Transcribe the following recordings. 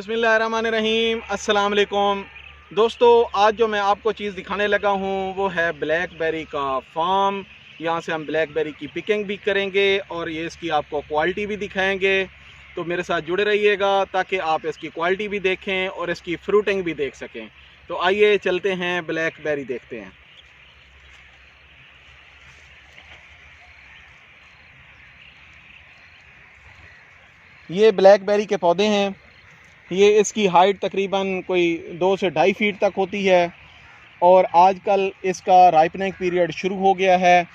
बिस्मिल्लाहिर्रहमानिर्रहीम, अस्सलाम वालेकुम दोस्तों। आज जो मैं आपको चीज़ दिखाने लगा हूँ वो है ब्लैकबेरी का फार्म। यहाँ से हम ब्लैकबेरी की पिकिंग भी करेंगे और ये इसकी आपको क्वालिटी भी दिखाएंगे। तो मेरे साथ जुड़े रहिएगा ताकि आप इसकी क्वालिटी भी देखें और इसकी फ्रूटिंग भी देख सकें। तो आइए चलते हैं, ब्लैकबेरी देखते हैं। ये ब्लैकबेरी के पौधे हैं। ये इसकी हाइट तकरीबन कोई 2 से 2.5 फीट तक होती है और आजकल इसका राइपनिंग पीरियड शुरू हो गया है।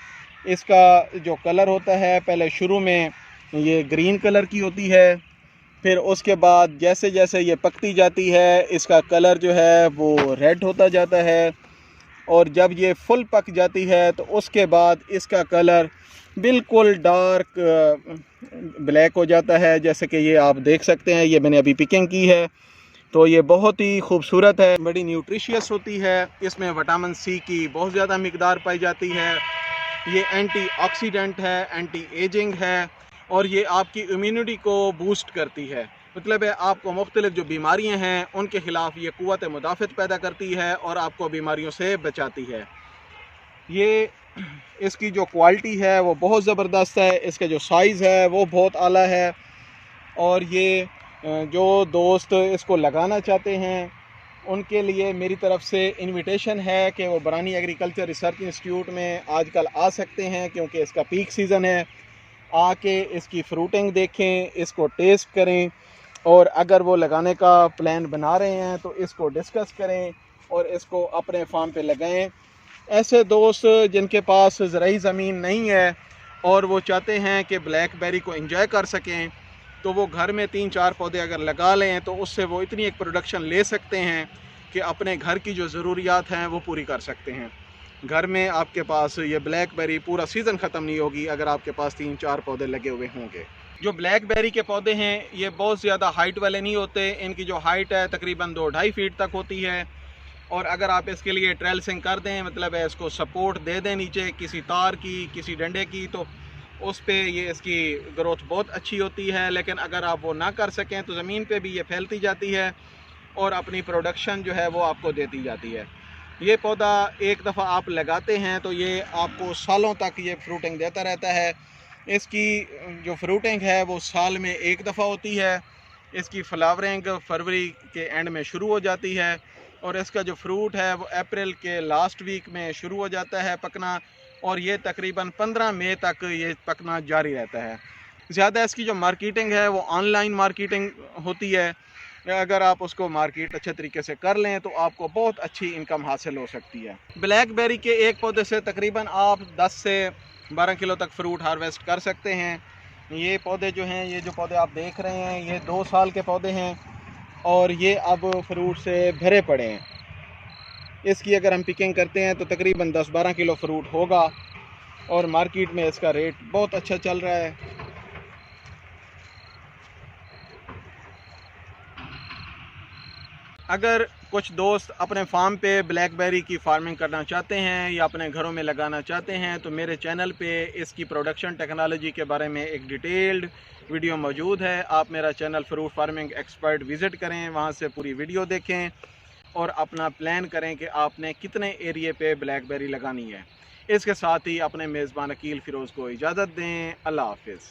इसका जो कलर होता है, पहले शुरू में ये ग्रीन कलर की होती है, फिर उसके बाद जैसे जैसे ये पकती जाती है इसका कलर जो है वो रेड होता जाता है और जब ये फुल पक जाती है तो उसके बाद इसका कलर बिल्कुल डार्क ब्लैक हो जाता है। जैसे कि ये आप देख सकते हैं, ये मैंने अभी पिकिंग की है। तो ये बहुत ही खूबसूरत है, बड़ी न्यूट्रिशियस होती है। इसमें विटामिन सी की बहुत ज़्यादा मिकदार पाई जाती है। ये एंटीऑक्सीडेंट है, एंटी एजिंग है और ये आपकी इम्यूनिटी को बूस्ट करती है। मतलब है आपको मुख्तलिफ जो बीमारियां हैं उनके ख़िलाफ़ ये क़ुव्वत मुदाफ़त पैदा करती है और आपको बीमारियों से बचाती है। ये इसकी जो क्वालिटी है वो बहुत ज़बरदस्त है। इसका जो साइज़ है वो बहुत आला है और ये जो दोस्त इसको लगाना चाहते हैं उनके लिए मेरी तरफ से इनविटेशन है कि वो बरानी एग्रीकल्चर रिसर्च इंस्टीट्यूट में आजकल आ सकते हैं, क्योंकि इसका पीक सीज़न है। आके इसकी फ्रूटिंग देखें, इसको टेस्ट करें और अगर वो लगाने का प्लान बना रहे हैं तो इसको डिस्कस करें और इसको अपने फार्म पे लगाएं। ऐसे दोस्त जिनके पास ज़राई ज़मीन नहीं है और वो चाहते हैं कि ब्लैकबेरी को एंजॉय कर सकें, तो वो घर में 3-4 पौधे अगर लगा लें तो उससे वो इतनी एक प्रोडक्शन ले सकते हैं कि अपने घर की जो ज़रूरियात हैं वो पूरी कर सकते हैं। घर में आपके पास ये ब्लैकबेरी पूरा सीज़न ख़त्म नहीं होगी अगर आपके पास 3-4 पौधे लगे हुए होंगे। जो ब्लैकबेरी के पौधे हैं ये बहुत ज़्यादा हाइट वाले नहीं होते। इनकी जो हाइट है तकरीबन 2-2.5 फीट तक होती है और अगर आप इसके लिए ट्रेल्सिंग कर दें, मतलब है इसको सपोर्ट दे दें नीचे किसी तार की, किसी डंडे की, तो उस पे ये इसकी ग्रोथ बहुत अच्छी होती है। लेकिन अगर आप वो ना कर सकें तो ज़मीन पे भी ये फैलती जाती है और अपनी प्रोडक्शन जो है वो आपको देती जाती है। ये पौधा एक दफ़ा आप लगाते हैं तो ये आपको सालों तक ये फ्रूटिंग देता रहता है। इसकी जो फ्रूटिंग है वो साल में एक दफ़ा होती है। इसकी फ्लावरिंग फरवरी के एंड में शुरू हो जाती है और इसका जो फ्रूट है वो अप्रैल के लास्ट वीक में शुरू हो जाता है पकना और ये तकरीबन 15 मई तक ये पकना जारी रहता है। ज़्यादा इसकी जो मार्केटिंग है वो ऑनलाइन मार्केटिंग होती है। अगर आप उसको मार्केट अच्छे तरीके से कर लें तो आपको बहुत अच्छी इनकम हासिल हो सकती है। ब्लैकबेरी के एक पौधे से तकरीबन आप 10 से 12 किलो तक फ्रूट हार्वेस्ट कर सकते हैं। ये पौधे जो हैं, ये जो पौधे आप देख रहे हैं, ये 2 साल के पौधे हैं और ये अब फ्रूट से भरे पड़े हैं। इसकी अगर हम पिकिंग करते हैं तो तकरीबन 10-12 किलो फ्रूट होगा और मार्केट में इसका रेट बहुत अच्छा चल रहा है। अगर कुछ दोस्त अपने फार्म पे ब्लैकबेरी की फार्मिंग करना चाहते हैं या अपने घरों में लगाना चाहते हैं तो मेरे चैनल पे इसकी प्रोडक्शन टेक्नोलॉजी के बारे में एक डिटेल्ड वीडियो मौजूद है। आप मेरा channel fruit farming expert visit करें, वहाँ से पूरी वीडियो देखें और अपना प्लान करें कि आपने कितने एरिए पे ब्लैकबेरी लगानी है। इसके साथ ही अपने मेज़बान अकील फ़िरोज़ को इजाज़त दें। अल्लाह हाफ़िज़।